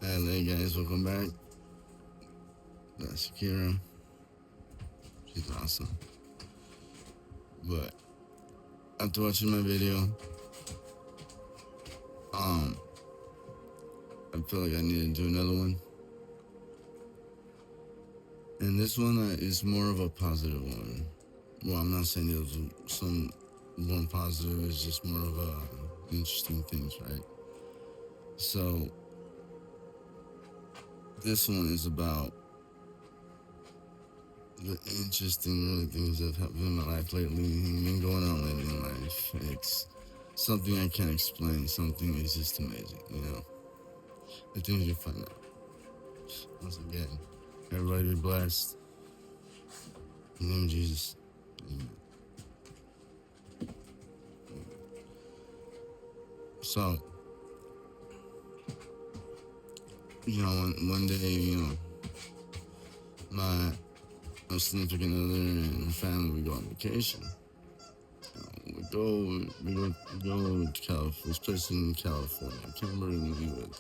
Hey guys, welcome back. That's Shakira. She's awesome. But after watching my video, um, I feel like I need to do another one. And this one is more of a positive one. Well, I'm not saying there's some one positive. It's just more of a interesting things, right? So this one is about the interesting, really things that have happened in my life lately, been going on lately in life. It's something I can't explain. Something is just amazing, the things you find out. Once again, everybody be blessed. In the name of Jesus. Amen. So, one day, my significant other and family, we go on vacation. We go to California. This place in California. I can't remember the name of it,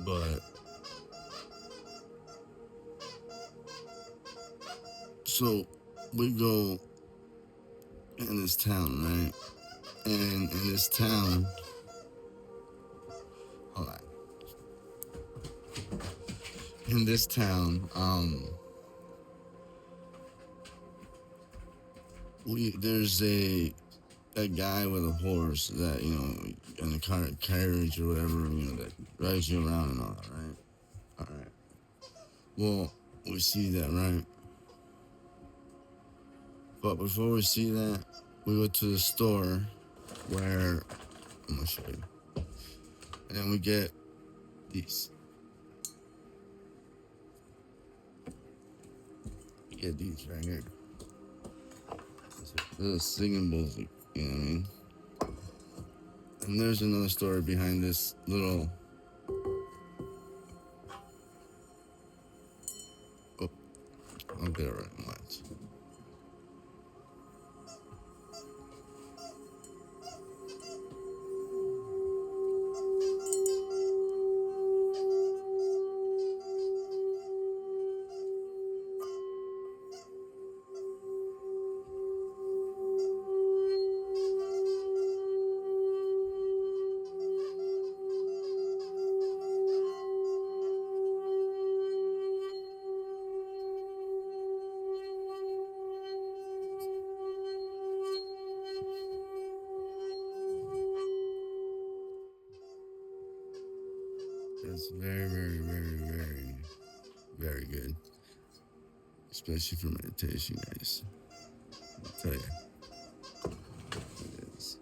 but so we go in this town, right? And in this town, hold on. In this town, there's a guy with a horse that in a carriage or whatever that drives you around and all that, right? All right. Well, we see that, right? But before we see that, we go to the store where I'm gonna show you, and then we get these. We get these right here. Little singing bowls, you know what I mean? And there's another story behind this little. Oh, I'll get it right. Watch. It's very, very, very, very, very good, especially for meditation, guys. I'll tell you, it is.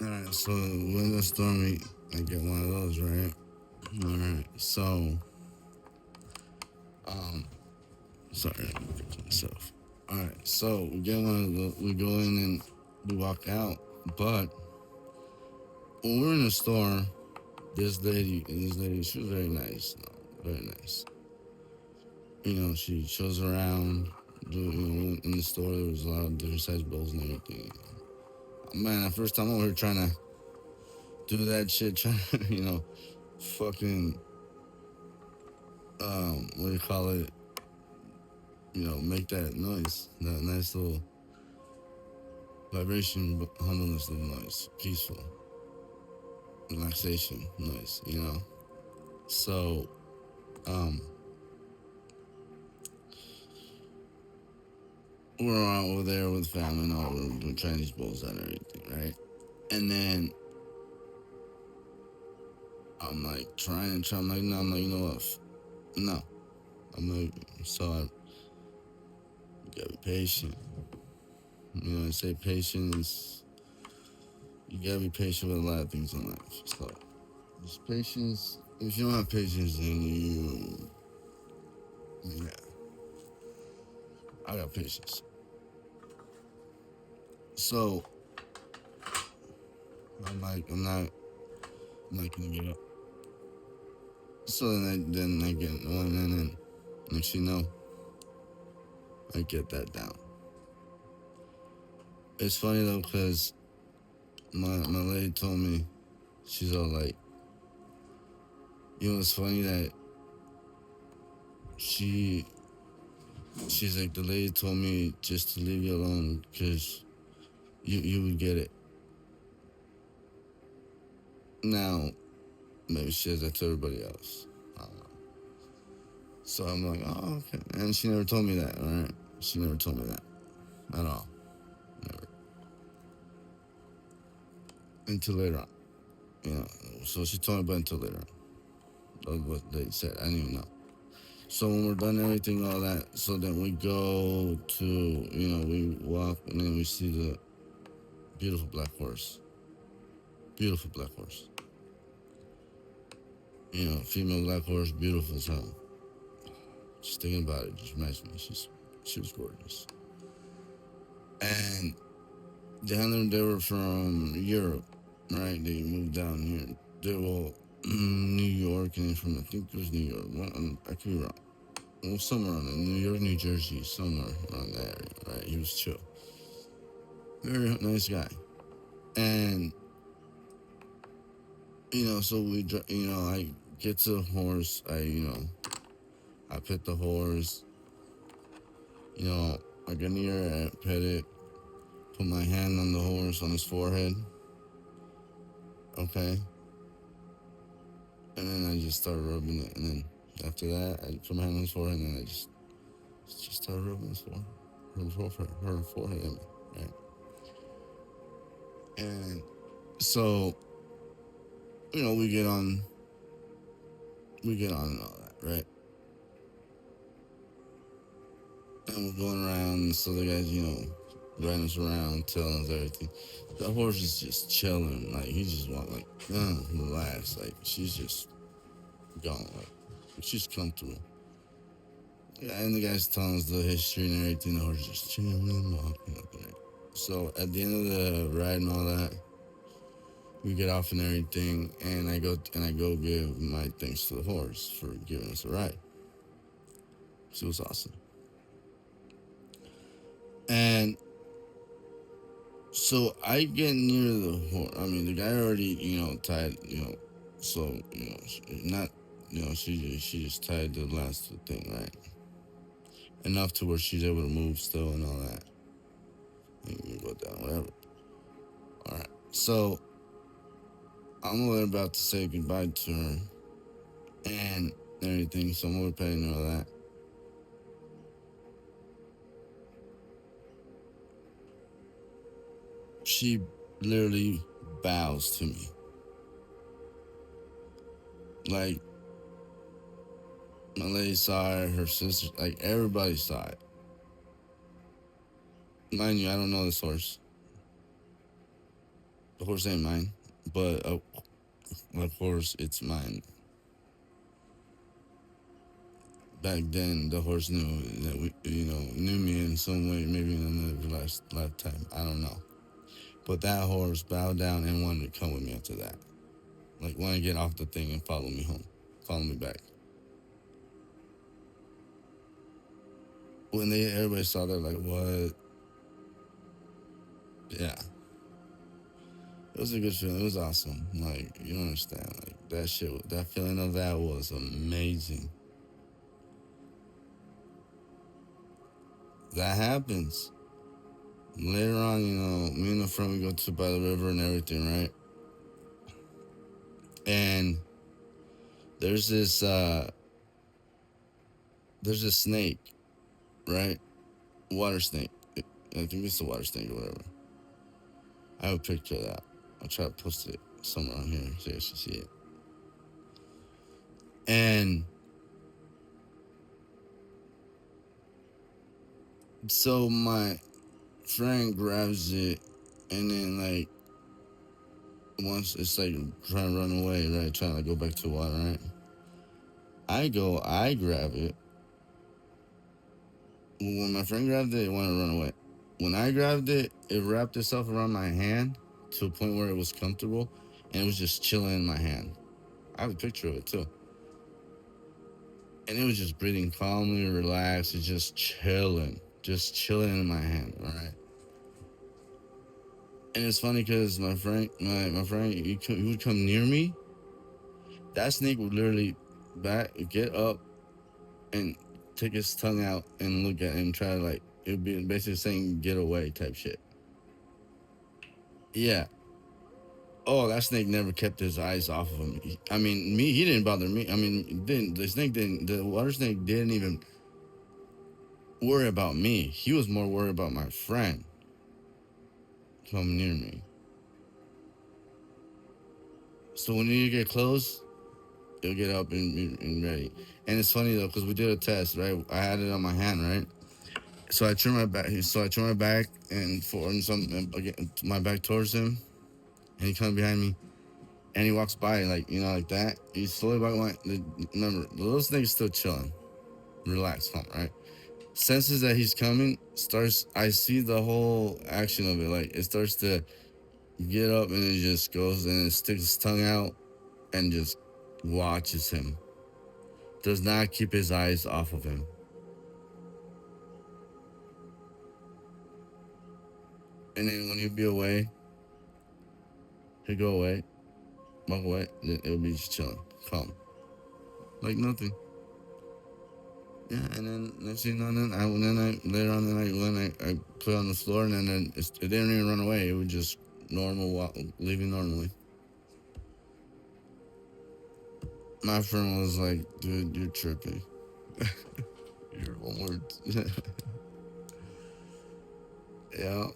All right, so when the stormy, I get one of those, right? All right, so um, sorry, I'm looking for myself. All right, so we get one of the, we go in and we walk out, but when we're in the store, this lady, she was very nice, very nice. She shows around. In the store, there was a lot of different size bowls and everything. Man, the first time over here trying to do that shit, trying to, fucking, what do you call it? Make that noise, that nice little vibration, humbleness of noise, peaceful, relaxation noise. So, um, we're out over there with family and all, we're doing Chinese bowls and everything, right? And then I'm like I'm like, no, I'm like, you know what? No. I'm like, so I gotta be patient. I say patience, you gotta be patient with a lot of things in life. So, just patience. If you don't have patience, then yeah, I got patience. So, I'm not gonna give up. So then I get one, and then next you know, I get that down. It's funny though, because my lady told me, she's all like, it's funny that she she's like, the lady told me just to leave you alone because you would get it. Now maybe she says that to everybody else. I don't know. So I'm like, oh, okay. And she never told me that, all right? She never told me that at all. Never. Until later on. You know, so she told me about until later on. That's what they said. I didn't even know. So when we're done everything, all that, so then we go to, we walk and then we see the beautiful black horse. Beautiful black horse. Female black horse, beautiful as hell. Just thinking about it just reminds me. She was gorgeous. And they were from Europe, right? They moved down here. They were New York, and from I think it was New York. I could be wrong. Well, somewhere around there, New York, New Jersey, somewhere around that area, right? He was chill, very nice guy, and so I get to the horse. I pet the horse. I get near it, pet it, put my hand on the horse on his forehead. Okay. And then I just started rubbing it. And then after that, I put my hand on his forehead and then I just started rubbing his forehead. Her forehead at me, right? And so, we get on and all that, right? And we're going around, and so the guys, riding us around, telling us everything. The horse is just chilling, like he's just walking, like, relax, like she's just gone, like she's comfortable. Yeah, and the guy's telling us the history and everything. The horse is just chilling, walking up and everything. So at the end of the ride and all that, we get off and everything, and I go give my thanks to the horse for giving us a ride. So it was awesome. And so I get near the horse. I mean, the guy already, tied, so not, she just tied the last thing, right? Enough to where she's able to move still and all that. You can go down, whatever. All right. So I'm about to say goodbye to her and everything. So I'm over petting her all that. She literally bows to me. Like, my lady saw it, her sister, like, everybody saw it. Mind you, I don't know this horse. The horse ain't mine, but of course, it's mine. Back then, the horse knew that knew me in some way, maybe in another lifetime. I don't know. But that horse bowed down and wanted to come with me after that. Like, wanted to get off the thing and follow me home, follow me back. When everybody saw that, like, what? Yeah. It was a good feeling. It was awesome. Like, you don't understand. Like, that feeling of that was amazing. That happens. Later on, me and a friend, we go to by the river and everything, right? And there's this snake, right? Water snake. I think it's a water snake or whatever. I have a picture of that. I'll try to post it somewhere on here so you can see it. And so my friend grabs it, and then, like, once it's like trying to run away, right? Trying to go back to the water, right? I grab it. When my friend grabbed it wanted to run away. When I grabbed it, it wrapped itself around my hand to a point where it was comfortable, and it was just chilling in my hand. I have a picture of it too. And it was just breathing calmly, relaxed, it's just chilling in my hand, all right? And it's funny because my friend, he would come near me. That snake would literally get up and take his tongue out and look at him, try to like, it would be basically saying "get away" type shit. Yeah. Oh, that snake never kept his eyes off of him. I mean, me, he didn't bother me. I mean, didn't the snake didn't the water snake didn't even worry about me. He was more worried about my friend coming near me. So when you get close, he'll get up and ready. And it's funny though, because we did a test, right? I had it on my hand, right? So I turn my back. So I turn my back and for and some and again, my back towards him, and he comes behind me, and he walks by like like that. He's slowly by my. Remember, the little snake's still chilling, relaxed, calm, right? Senses that he's coming, starts. I see the whole action of it. Like it starts to get up, and it just goes and it sticks its tongue out, and just watches him. Does not keep his eyes off of him. And then when he'll be away, he'll go away, walk away. Then it'll be just chilling, calm, like nothing. Yeah, and then next thing you know, then I later on the night when I put it on the floor, and then it didn't even run away. It was just normal, leaving normally. My friend was like, "Dude, you're tripping. You're one word." Yeah.